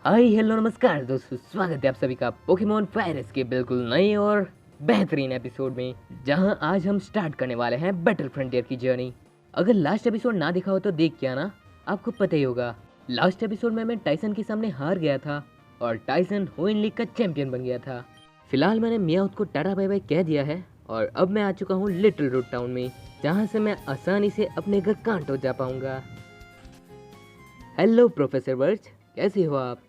Hi hello नमस्कार दोस्तों, स्वागत है आप सभी का पोकेमॉन फायरस के बिल्कुल नए और बेहतरीन एपिसोड में, जहां आज हम स्टार्ट करने वाले हैं बैटल फ्रंटियर की जर्नी। अगर लास्ट एपिसोड ना देखा हो तो देख के आना, आपको पता ही होगा। लास्ट एपिसोड में मैं टाइसन के सामने हार गया था और टाइसन होइन लीग का चैंपियन बन गया था। फिलहाल मैंने मियाउथ को टाटा बाय बाय कह दिया है और अब मैं आ चुका हूँ लिटिल रूट टाउन में, जहाँ से मैं आसानी से अपने घर कांटो जा पाऊंगा। हेलो प्रोफेसर बर्च, कैसे हो आप?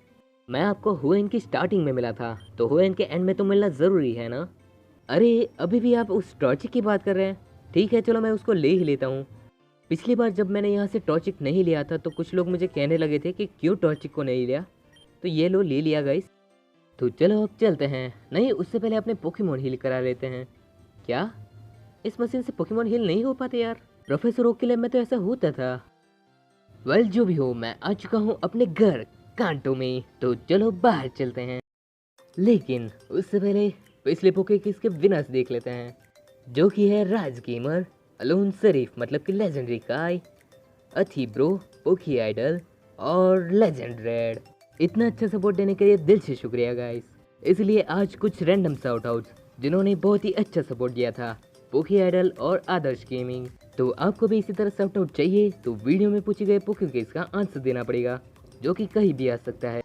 मैं आपको हुएन की स्टार्टिंग में मिला था, तो हुएन के एंड में तो मिलना ज़रूरी है ना? अरे अभी भी आप उस टॉर्चिक की बात कर रहे हैं? ठीक है, चलो मैं उसको ले ही लेता हूँ। पिछली बार जब मैंने यहाँ से टॉर्चिक नहीं लिया था तो कुछ लोग मुझे कहने लगे थे कि क्यों टॉर्चिक को नहीं लिया, तो ये लो ले लिया गाइस। तो चलो अब चलते हैं। नहीं, उससे पहले अपने पोकेमॉन हील करा लेते हैं। क्या इस मशीन से पोकेमॉन हील नहीं हो पाते यार? प्रोफेसर ओक के लैब में तो ऐसा होता था। वेल जो भी हो, मैं आ चुका हूँ अपने घर कांटो में, तो चलो बाहर चलते हैं। लेकिन उससे पहले पिछले पोके किसके विनर्स देख लेते हैं, जो कि है राज गेमर, अलोन शरीफ मतलब कि लेजेंडरी काय, अथी ब्रो, पोकी आइडल और लेजेंड रेड। इतना अच्छा सपोर्ट देने के लिए दिल से शुक्रिया गाइस। इसलिए आज कुछ रैंडम शाउट आउट्स जिन्होंने बहुत ही अच्छा सपोर्ट दिया था, पोकी आइडल और आदर्श गेमिंग। तो आपको भी इसी तरह शाउट आउट चाहिए तो वीडियो में पूछे गए पोके केस का आंसर देना पड़ेगा, जो कि कहीं भी आ सकता है।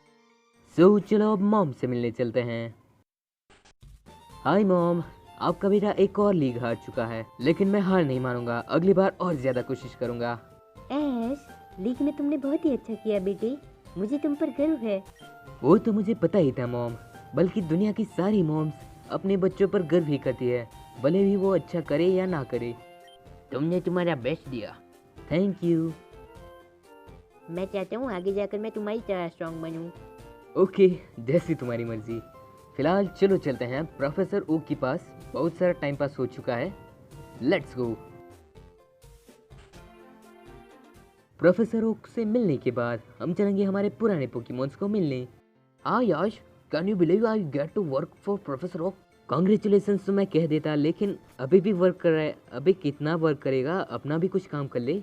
सो चलो अब मॉम से मिलने चलते हैं। हाय मॉम, आपका बेटा एक और लीग हार चुका है, लेकिन मैं हार नहीं मानूंगा, अगली बार और ज्यादा कोशिश करूंगा। ऐश, लीग में तुमने बहुत ही अच्छा किया बेटी, मुझे तुम पर गर्व है। वो तो मुझे पता ही था मॉम, बल्कि दुनिया की सारी मॉम्स अपने बच्चों पर गर्व ही करती है, भले भी वो अच्छा करे या ना करे। तुमने तुम्हारा बेस्ट दिया, थैंक यू। मैं चाहता हूँ आगे जाकर मैं तुम्हारी तरह स्ट्रॉन्ग बनूं। ओके, जैसी तुम्हारी मर्जी। फिलहाल चलो चलते हैं प्रोफेसर ओक के पास, बहुत सारा टाइम पास हो चुका है, लेट्स गो। प्रोफेसर ओक से मिलने के बाद हम चलेंगे हमारे पुराने पोकेमॉन्स को मिलने। हाँ yes, can you believe I get to work for professor Oak? Congratulations तो मैं कह देता, लेकिन अभी भी वर्क कर रहा है। अभी कितना वर्क करेगा, अपना भी कुछ काम कर ले।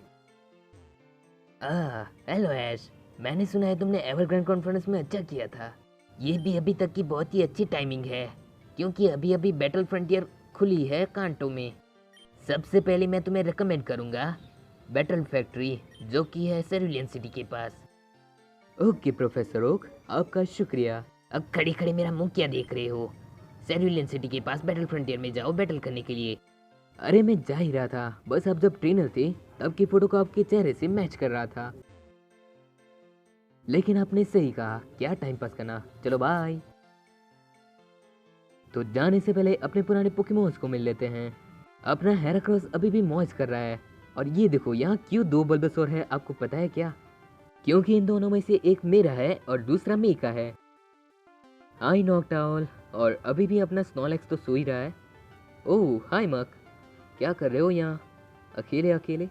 हेलो ऐश, मैंने सुना है तुमने एवरग्रांड कॉन्फ्रेंस में अच्छा किया था। ये भी अभी तक की बहुत ही अच्छी टाइमिंग है, क्योंकि अभी अभी बैटल फ्रंटियर खुली है कांटो में। सबसे पहले मैं तुम्हें रिकमेंड करूंगा बैटल फैक्ट्री, जो कि है सेरुलियन सिटी के पास। ओके प्रोफेसर ओक, आपका शुक्रिया। अब खड़े खड़े मेरा मुंह क्या देख रहे हो? सेरुलियन सिटी के पास बैटल फ्रंटियर में जाओ बैटल करने के लिए। अरे मैं जा ही रहा था, बस आप जब ट्रेनर थे तब की फोटो को आपके चेहरे से मैच कर रहा था। लेकिन आपने सही कहा, क्या टाइम पास करना। चलो बाय। तो जाने से पहले अपने पुराने पोकेमॉन्स को मिल लेते हैं। अपना हेराक्रोस अभी भी मौज कर रहा है, और ये देखो यहाँ क्यों दो बल्बसोर है, आपको पता है क्या? क्योंकि इन दोनों में से एक मेरा है और दूसरा मी का है। हाय नॉकडाउन, और अभी भी अपना स्नॉलेक्स तो सो ही रहा है। ओह हाय मक, क्या कर रहे हो यहाँ अकेले अकेले?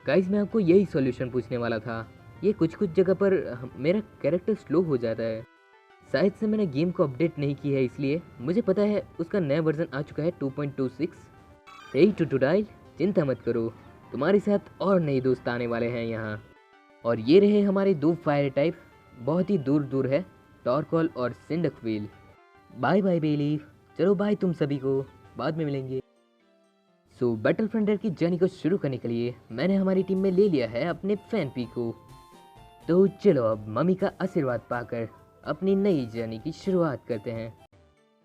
गाइस मैं आपको यही सॉल्यूशन पूछने वाला था। ये कुछ कुछ जगह पर मेरा कैरेक्टर स्लो हो जाता है, शायद से मैंने गेम को अपडेट नहीं की है, इसलिए मुझे पता है उसका नया वर्जन आ चुका है 2.26। हे टुटुडाइल, चिंता मत करो, तुम्हारे साथ और नए दोस्त आने वाले हैं यहाँ। और ये रहे हमारे दो फायर टाइप, बहुत ही दूर दूर है, टॉर्कॉल और सिंडकवील। बाय बाय बेलीफ, चलो बाय तुम सभी को, बाद में मिलेंगे। सो बैटल फ्रंटियर की जर्नी को शुरू करने के लिए मैंने हमारी टीम में ले लिया है अपने फैनपी को। तो चलो अब मम्मी का आशीर्वाद पाकर अपनी नई जर्नी की शुरुआत करते हैं।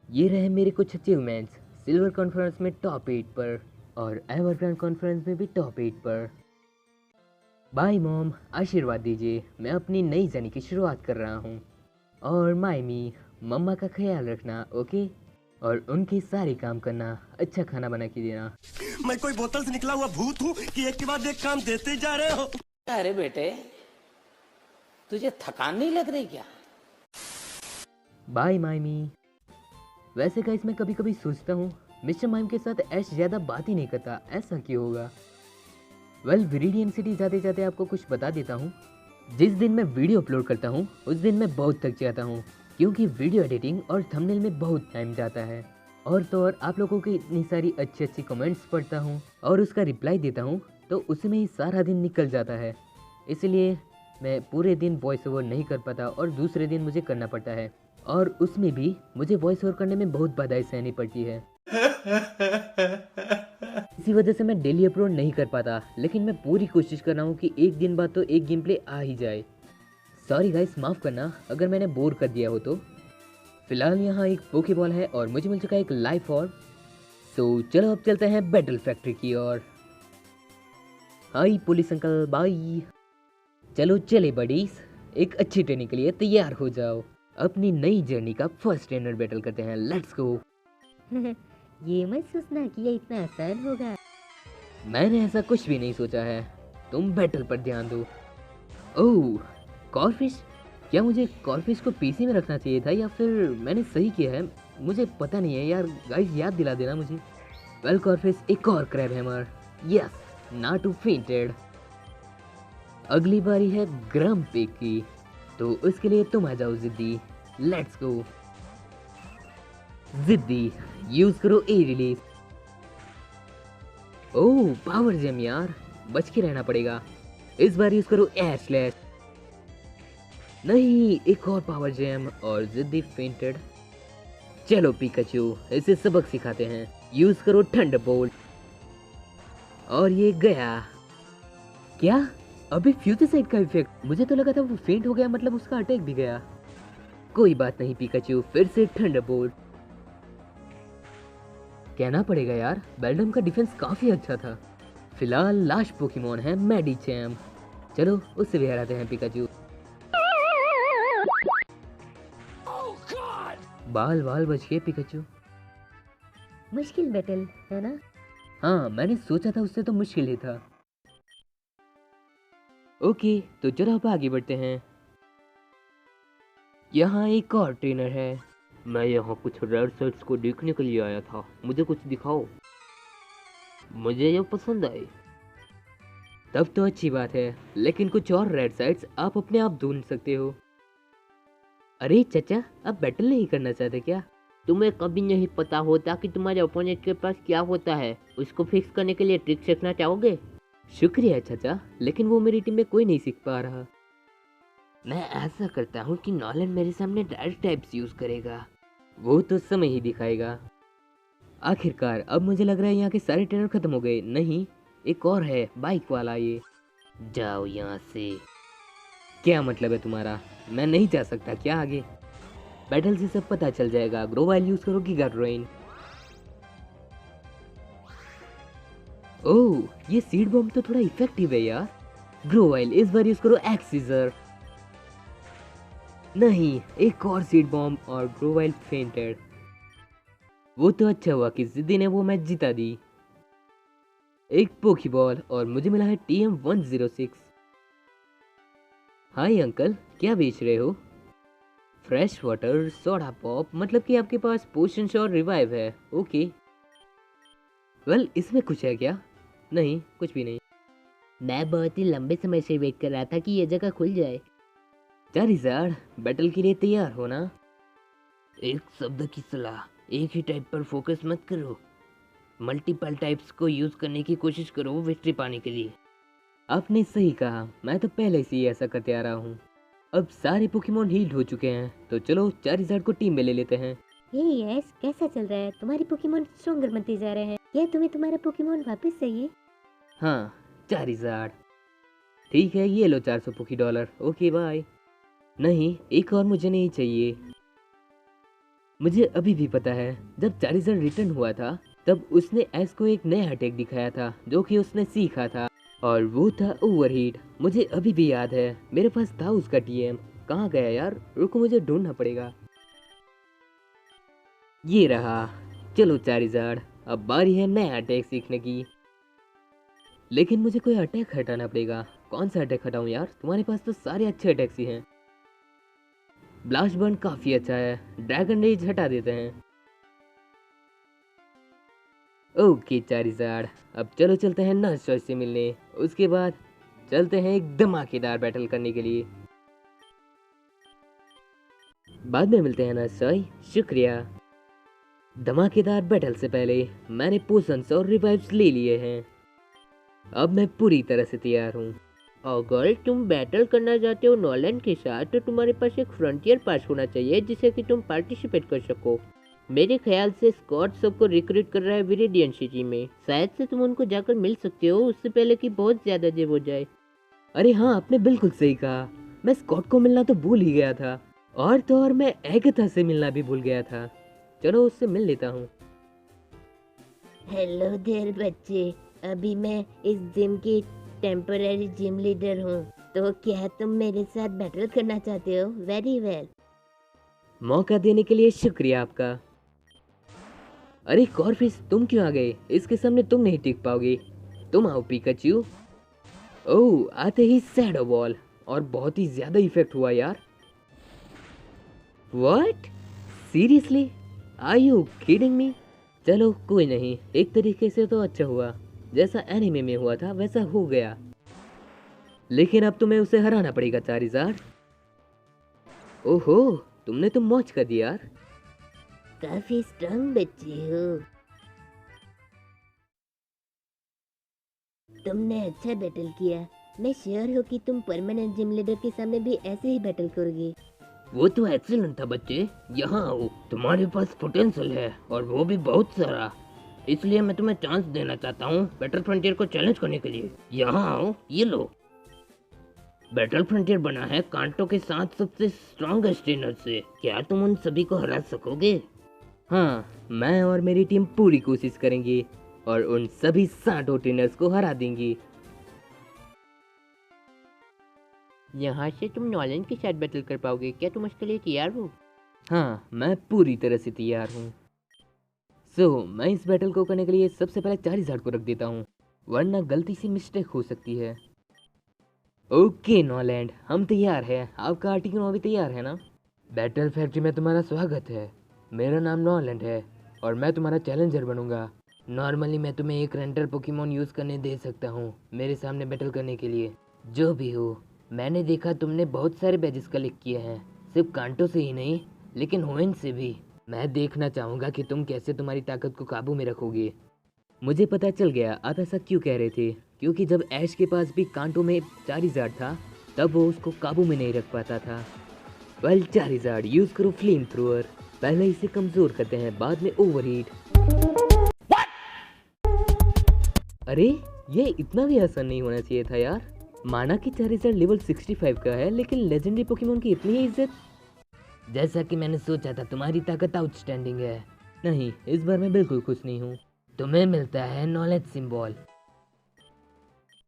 ये रहे मेरे कुछ अचीवमेंट्स, सिल्वर कॉन्फ्रेंस में टॉप 8 पर और एवरग्रांड कॉन्फ्रेंस में भी टॉप 8 पर। बाय मॉम, आशीर्वाद दीजिए, मैं अपनी नई जर्नी की शुरुआत कर रहा हूँ। और मायमी, मम्मा का ख्याल रखना, ओके? और उनके सारे काम करना, अच्छा खाना बना के देना। मैं कोई बोतल से निकला हुआ भूत हूँ कि एक के बाद एक काम देते जा रहे हो? अरे बेटे, तुझे थकान नहीं लग रही क्या? Bye Miami. वैसे गाइस मैं कभी कभी सोचता हूँ मिस्टर माइम के साथ ऐश ज़्यादा बात ही नहीं करता, ऐसा क्यों होगा? वेल विरिडियन सिटी जाते जाते आपको कुछ बता देता हूँ। जिस दिन मैं वीडियो अपलोड करता हूँ उस दिन मैं बहुत थक जाता हूँ, क्योंकि वीडियो एडिटिंग और थंबनेल में बहुत टाइम जाता है। और तो और आप लोगों की इतनी सारी अच्छी अच्छी कमेंट्स पढ़ता हूँ और उसका रिप्लाई देता हूँ, तो उसमें ही सारा दिन निकल जाता है। इसलिए मैं पूरे दिन वॉइस ओवर नहीं कर पाता और दूसरे दिन मुझे करना पड़ता है, और उसमें भी मुझे वॉइस ओवर करने में बहुत बाधाएं सहनी पड़ती है। इसी वजह से मैं डेली अपलोड नहीं कर पाता, लेकिन मैं पूरी कोशिश कर रहा हूँ कि एक दिन बाद तो एक गेम प्ले आ ही जाए। सॉरी गाइस, माफ़ करना अगर मैंने बोर कर दिया हो तो। फिलहाल यहाँ एक पोकेबॉल है और मुझे मिल चुका है एक लाइफ ऑर्ब। तो चलो अब चलते हैं बैटल फैक्ट्री की ओर। हाय पुलिस अंकल, बाय। चलो चले बडीज, एक अच्छी ट्रेनिंग के लिए तैयार हो जाओ। अपनी नई जर्नी का फर्स्ट ट्रेनर बैटल करते हैं, लेट्स गो। ये मत सोचना कि ये इतना आसान होगा। मैंने ऐसा कुछ भी नहीं सोचा है, तुम बैटल पर ध्यान दो। ओह, कॉर्फिश। क्या मुझे कॉर्फिश को पीसी में रखना चाहिए था या फिर मैंने सही किया है? मुझे पता नहीं है यार, गाइस याद दिला देना मुझे। वेल कॉर्फिश, एक और crabhammer. Yes, not too fainted. अगली बारी है ग्रम्पी की, तो उसके लिए तुम आ जाओ जिद्दी, लेट्स गो। जिद्दी, यूज करो ए रिलीज। ओह पावर जेम यार, बच के रहना पड़ेगा। इस बार यूज करो एयर स्लैश। नहीं, एक और पावर जेम और जिद्दी फेंटेड। चलो पिकाचू, इसे सबक सिखाते हैं, यूज करो थंडरबोल्ट। और ये गया। क्या अभी फ्यूचरसाइड का इफेक्ट? मुझे तो लगा था वो फेंट हो गया, मतलब उसका अटैक भी गया। कोई बात नहीं पिकाचू, फिर से थंडरबोल्ट। कहना पड़ेगा यार, बेल्डम का डिफेंस काफी अच्छा था। फिलहाल लास्ट पोकेमॉन है मेडिचैम, चलो उससे भी हराते हैं पिकाचू। बाल बाल बच गए पिकाचू। मुश्किल बैटल है ना? हाँ, मैंने सोचा था उससे तो मुश्किल ही था। ओके, तो चलो अब आगे बढ़ते हैं। यहाँ एक और ट्रेनर है। मैं यहाँ कुछ रेड शर्ट्स को देखने के लिए आया था, मुझे कुछ दिखाओ। मुझे ये पसंद आए तब तो अच्छी बात है, लेकिन कुछ और रेड साइड्स आप अपने आप ढूंढ सकते हो। अरे चाचा, आप बैटल नहीं करना चाहते क्या? तुम्हें कभी नहीं पता होता कि तुम्हारे ओपोनेंट के पास क्या होता है। उसको फिक्स करने के लिए ट्रिक सीखना चाहोगे? शुक्रिया चाचा, लेकिन वो मेरी टीम में कोई नहीं सीख पा रहा। मैं ऐसा करता हूँ कि नॉलन मेरे सामने डायरेक्ट टाइप्स यूज करेगा, वो तो समय ही दिखाएगा। आखिरकार अब मुझे लग रहा है यहाँ के सारे ट्रेनर खत्म हो गए। नहीं, एक और है, बाइक वाला। ये जाओ यहाँ से। क्या मतलब है तुम्हारा? मैं नहीं जा सकता क्या आगे? बैटल से सब पता चल जाएगा। ग्रोवाइल यूज करो गीगा ड्रोइन। ओह, ये सीड बॉम्ब तो थोड़ा इफेक्टिव है यार। ग्रोवाइल, इस बार यूज करो एक्स सीजर। नहीं, एक और सीड बॉम्ब और ग्रोवाइल फेंटेड। वो तो अच्छा हुआ कि जिद्दी ने वो मैच जिता दी। एक पोकीबॉल और मुझे मिला है TM106। हाय अंकल, क्या बेच रहे हो? फ्रेश वाटर, सोडा पॉप, मतलब कि आपके पास पोशंस और रिवाइव है। ओके। वेल, इसमें कुछ है क्या? नहीं, कुछ भी नहीं। मैं बहुत ही लंबे समय से वेट कर रहा था कि ये जगह खुल जाए। चारिज़ार्ड, बैटल के लिए तैयार हो ना? एक शब्द की सलाह, एक ही टाइप पर फोकस मत करो, मल्टीपल टाइप्स को यूज करने की कोशिश करो विक्ट्री पाने के लिए। आपने सही कहा, मैं तो पहले से ही ऐसा करते आ रहा हूँ। अब सारे पोकेमॉन हील्ड हो चुके हैं, तो चलो चारिज़ार्ड को टीम में ले लेते हैं। ये यस, कैसा चल रहा है? तुम्हारी पोकेमॉन स्ट्रॉन्गर बनते जा रहे हैं। क्या तुम्हें तुम्हारा पोकेमॉन वापस चाहिए? हाँ, चारिज़ार्ड। ठीक है, ये लो 400 पोकी डॉलर। Okay bye. नहीं, एक और मुझे नहीं चाहिए। मुझे अभी भी पता है, जब चारिज़ार्ड रिटर्न हुआ था तब उसने एस को एक नया अटैक दिखाया था जो कि उसने सीखा था, और वो था ओवरहीट। मुझे अभी भी याद है, मेरे पास था उसका TM। कहाँ गया यार? रुको, मुझे ढूंढना पड़ेगा। ये रहा। चलो चारिज़ार्ड, अब बारी है नया अटैक सीखने की। लेकिन मुझे कोई अटैक हटाना पड़ेगा। कौन सा अटैक हटाऊं यार? तुम्हारे पास तो सारे अच्छे अटैक्स ही हैं। ब्लास्ट बर्न काफी अच्छा है, ड्रैगन रेज हटा देते हैं। ओके चारिज़ार्ड, अब चलो चलते हैं नर्सॉय से मिलने। उसके बाद चलते हैं एक धमाकेदार बैटल करने के लिए। बाद में मिलते हैं नर्सॉय, शुक्रिया। धमाकेदार बैटल से पहले मैंने पोशंस और रिवाइव्स ले लिए हैं। अब मैं पूरी तरह से तैयार हूँ अगर तुम बैटल करना चाहते हो नॉलन के साथ तो तुम्हारे पास एक फ्रंटियर पास होना चाहिए जिससे कि तुम पार्टिसिपेट कर सको। मेरे ख्याल से स्कॉट सबको रिक्रूट कर रहा है विरिडियन सिटी में, शायद से तुम उनको जाकर मिल सकते हो उससे पहले कि बहुत ज्यादा देर हो जाए। अरे हाँ, आपने बिल्कुल सही कहा। मैं स्कॉट को मिलना तो भूल ही गया था, और तो और मैं एगथा से मिलना भी भूल गया था। चलो उससे मिल लेता हूँ। हेलो देयर बच्चे, अभी मैं इस जिम की टेम्पररी जिम लीडर हूँ, तो क्या तुम मेरे साथ बैटल करना चाहते हो? Very well. मौका देने के लिए शुक्रिया आपका। अरे कॉर्फिस, तुम क्यों आ गए? इसके सामने तुम नहीं टिक पाओगे। तुम आओ पिकाचू। ओह, आते ही शैडो बॉल, और बहुत ही ज्यादा इफेक्ट हुआ यार। What? Seriously? Are you kidding me? चलो कोई नहीं, एक तरीके से तो अच्छा हुआ। जैसा एनीमे में हुआ था वैसा हो गया, लेकिन अब तुम्हें उसे हराना पड़ेगा चारिज़ार्ड। ओहो, तुमने तो मौज कर दिया यार। काफी स्ट्रांग बच्चे हो। तुमने अच्छा बैटल किया। मैं श्योर हूँ कि तुम परमानेंट जिम लीडर के सामने भी ऐसे ही बैटल करोगे। वो तो एक्सीलेंट था बच्चे, यहाँ आओ, तुम्हारे पास पोटेंशियल है और वो भी बहुत सारा, इसलिए मैं तुम्हें चांस देना चाहता हूँ बैटल फ्रंटियर को चैलेंज करने के लिए। यहाँ आओ, ये लो। बैटल फ्रंटियर बना है कांटो के साथ सबसे स्ट्रॉन्गेस्ट ट्रेनर से, क्या तुम उन सभी को हरा सकोगे? हाँ, मैं और मेरी टीम पूरी कोशिश करेंगे और उन सभी 60 ट्रेनर्स को हरा देंगी। यहाँ से तुम नॉलन के साथ बैटल कर पाओगे, क्या तुम उसके लिए तैयार हो? हाँ, मैं पूरी तरह से तैयार हूँ। मैं इस बैटल को करने के लिए सबसे पहले चारिज़ार्ड को रख देता हूँ, वरना गलती से मिस्टेक हो सकती है। ओके नॉलैंड, हम तैयार हैं। आपका आर्टिकल भी तैयार है ना? बैटल फैक्ट्री में तुम्हारा स्वागत है। मेरा नाम नॉलैंड है और मैं तुम्हारा चैलेंजर बनूंगा। नॉर्मली मैं तुम्हें एक रेंटल पोकेमोन यूज़ करने दे सकता हूँ मेरे सामने बैटल करने के लिए। जो भी हो, मैंने देखा तुमने बहुत सारे बैजेस कलेक्ट किए हैं, सिर्फ कांटो से ही नहीं लेकिन होइन से भी। मैं देखना चाहूँगा कि तुम कैसे तुम्हारी ताकत को काबू में रखोगे। मुझे पता चल गया आप ऐसा क्यों कह रहे थे, क्योंकि जब ऐश के पास भी कांटो में चारिज़ार्ड था तब वो उसको काबू में नहीं रख पाता था। वेल चारिज़ार्ड, यूज़ करो फ्लेम थ्रोअर। पहले इसे कमज़ोर करते हैं, बाद में ओवरहीट। अरे ये इतना भी आसान नहीं होना चाहिए था यार। माना कि चारिज़ार्ड लेवल 65 का है, लेकिन लेजेंडरी पोकेमोन की इतनी इज्जत। जैसा कि मैंने सोचा था, तुम्हारी ताकत आउटस्टैंडिंग है। नहीं, इस बार मैं बिल्कुल खुश नहीं हूँ। तुम्हें मिलता है नॉलेज सिंबल।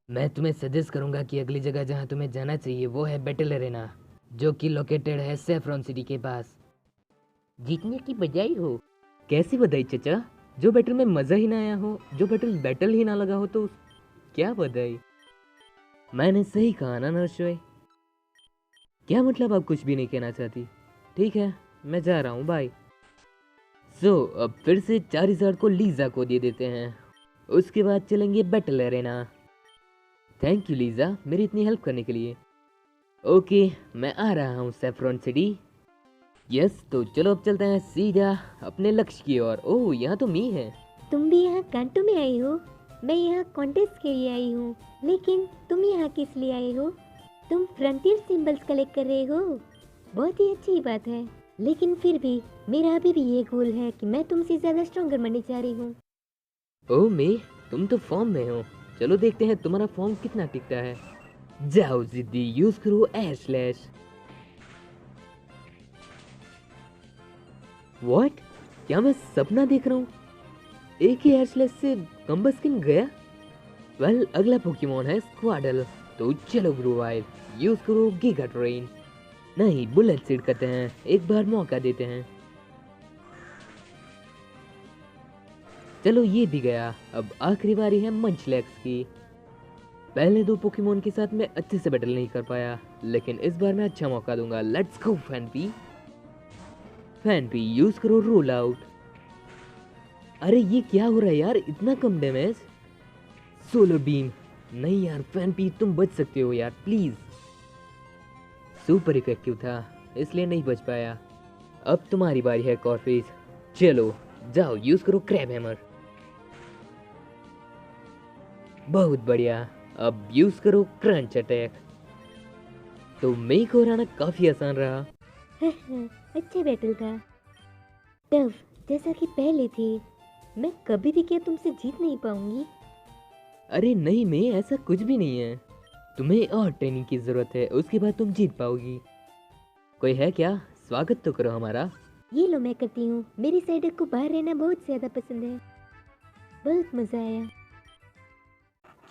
मैं तुम्हें सजेस्ट करूंगा कि अगली जगह जहाँ तुम्हें जाना चाहिए वो है बैटल एरेना, जो कि लोकेटेड है सेफ्रॉन सिटी के पास। जीतने की बजाय हो। कैसी बधाई चचा? जो बैटल में मज़ा ही ना आया हो, जो बैटल ही ना लगा हो, तो क्या बधाई? मैंने सही कहा ना नर्सोय? क्या मतलब आप कुछ भी नहीं कहना चाहती? ठीक है, मैं जा रहा हूँ, बाय। अब फिर से चारिज़ार्ड को लीजा को दे देते हैं, उसके बाद चलेंगे battle arena. Thank you Lisa, मेरी इतनी हेल्प करने के लिए। ओके, मैं आ रहा हूँ सेफ्रॉन सिटी। यस, तो चलो अब चलते हैं सीधा अपने लक्ष्य की ओर। ओह, यहाँ तो मी है। तुम भी यहाँ कांटो में आई हो? मैं यहाँ कॉन्टेस्ट के लिए आई हूँ, लेकिन तुम यहाँ किस लिए आई हो? तुम फ्रंटियर सिंबल्स कलेक्ट कर रहे हो, बहुत ही अच्छी बात है, लेकिन फिर भी मेरा अभी भी ये गोल है कि मैं तुमसे ज़्यादा स्ट्रॉन्गर बनने जा रही हूँ। ओह मी, तुम तो फॉर्म में हो। चलो देखते हैं तुम्हारा फॉर्म कितना टिकता है। जाओ जिद्दी, यूज करो एयर स्लैश। व्हाट? क्या मैं सपना देख रहा हूँ? एक ही एयर स्लैश से कम्बस्किन गया। वेल, अगला पोकेमोन है स्क्वाडल, तो चलो ग्रोवाइल, यूज करो गीगा ट्रेन। नहीं, बुलेट सीड करते हैं, एक बार मौका देते हैं। चलो ये भी गया। अब आखिरी बारी है मंचलैक्स की। पहले दो पोकेमोन के साथ मैं अच्छे से बैटल नहीं कर पाया, लेकिन इस बार मैं अच्छा मौका दूंगा। Let's go Phanpy. Phanpy, use करो रोल आउट। अरे ये क्या हो रहा है यार, इतना कम डैमेज। Solar beam. नहीं यार फैनपी, तुम बच सकते हो यार, प्लीज। सुपर इफेक्टिव था, इसलिए नहीं बच पाया। अब तुम्हारी बारी है कॉर्फिस। चलो जाओ, यूज करो क्रैब हैमर। बहुत बढ़िया, अब यूज करो क्रंच अटैक। तो मेई को हराना काफी आसान रहा। अच्छा बैटल था, टफ जैसा कि पहले थी। मैं कभी भी क्या तुमसे जीत नहीं पाऊंगी। अरे नहीं मेई, ऐसा कुछ भी नहीं है। तुम्हें और ट्रेनिंग की जरूरत है, उसके बाद तुम जीत पाओगी। कोई है क्या? स्वागत तो करो हमारा। ये लो मैं करती हूँ। मेरी साइडर को बाहर रहना बहुत ज्यादा पसंद है। बहुत मजा आया।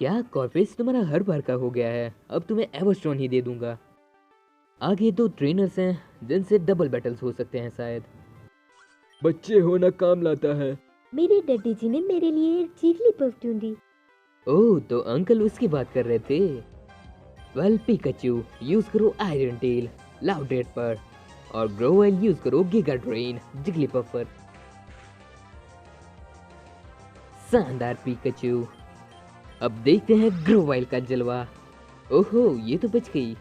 क्या कॉर्फिस तुम्हारा हर बार का हो गया है? अब तुम्हें एवरस्टोन ही दे दूंगा। आगे 2 ट्रेनर्स हैं जिनसे डबल बैटल्स हो सकते हैं शायद। बच्चे होना काम लाता है। मेरे डैडी जी ने मेरे लिए जिगलीपफ ढूंढी। ओह, तो अंकल उसकी बात कर रहे थे। वेल पिकाचू यूज करो आयरन टेल लाउडेट पर, और ग्रोवेल यूज करो गिगा ड्रेन जिगलीपफ पर। शानदार पिकाचू। अब देखते हैं ग्रोवेल का जलवा। ओहो, ये तो बच गई।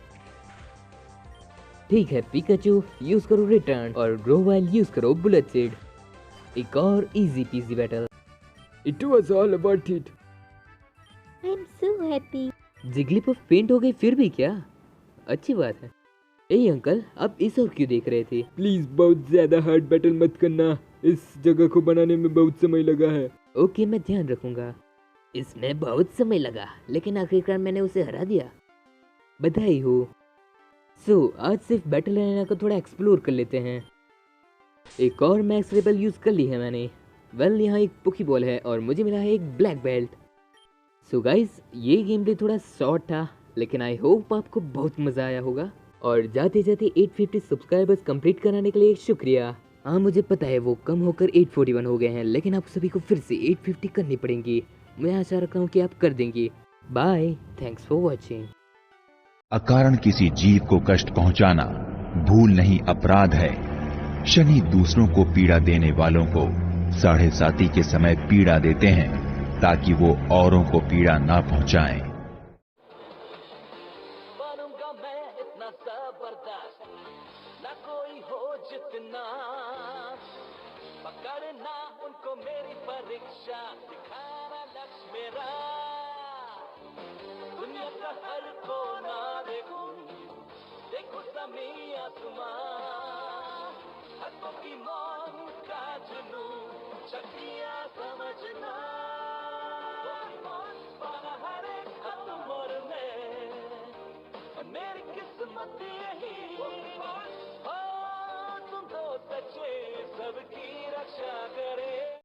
ठीक है पिकाचू, यूज करो रिटर्न, और ग्रोवेल यूज करो बुलेट सीड। एक और easy peasy battle. It was all worth it. I am so happy. Jigglypuff faint हो गई फिर भी क्या? अच्छी बात है। ए अंकल, आप इस ओर क्यों देख रहे थे? प्लीज बहुत ज्यादा हार्ड बैटल मत करना, इस जगह को बनाने में बहुत समय लगा है। ओके, मैं ध्यान रखूंगा। इसमें बहुत समय लगा, लेकिन आखिरकार मैंने उसे हरा दिया। बधाई हो। आज सिर्फ बैटल एरिना को थोड़ा एक्सप्लोर कर लेते हैं। एक और मैक्स रेबल यूज कर ली है मैंने। वेल, यहाँ एक पोकी बॉल है और मुझे मिला है एक ब्लैक बेल्ट। गाइस, ये गेम प्ले थोड़ा शॉर्ट था, लेकिन आई होप आपको बहुत मजा आया होगा। और जाते जाते 850 सब्सक्राइबर्स कंप्लीट कराने के लिए शुक्रिया। हाँ, मुझे पता है वो कम होकर 841 हो गए हैं, लेकिन आप सभी को फिर से 850 करनी पड़ेंगी। मैं आशा रखता हूँ कि आप कर देंगे। Bye, thanks for watching. अकारण किसी जीव को कष्ट पहुंचाना भूल नहीं अपराध है। शनि दूसरों को पीड़ा देने वालों को 7:30 के समय पीड़ा देते हैं, ताकि वो औरों को पीड़ा ना पहुंचाएं। बनूंगा मैं इतना जबरदस्त, ना कोई हो जितना। पकड़ना उनको मेरी परीक्षा, दिखाना लक्ष्य मेरा। दुनिया का हर कोना देखूं, देखो ज़मीन आसमां, हकों की मौत का जुनून, शक्तियाँ समझना। पाना हर एक उम्र में, मेरी किस्मत यही हो, तुम तो सच्चे सबकी रक्षा कर।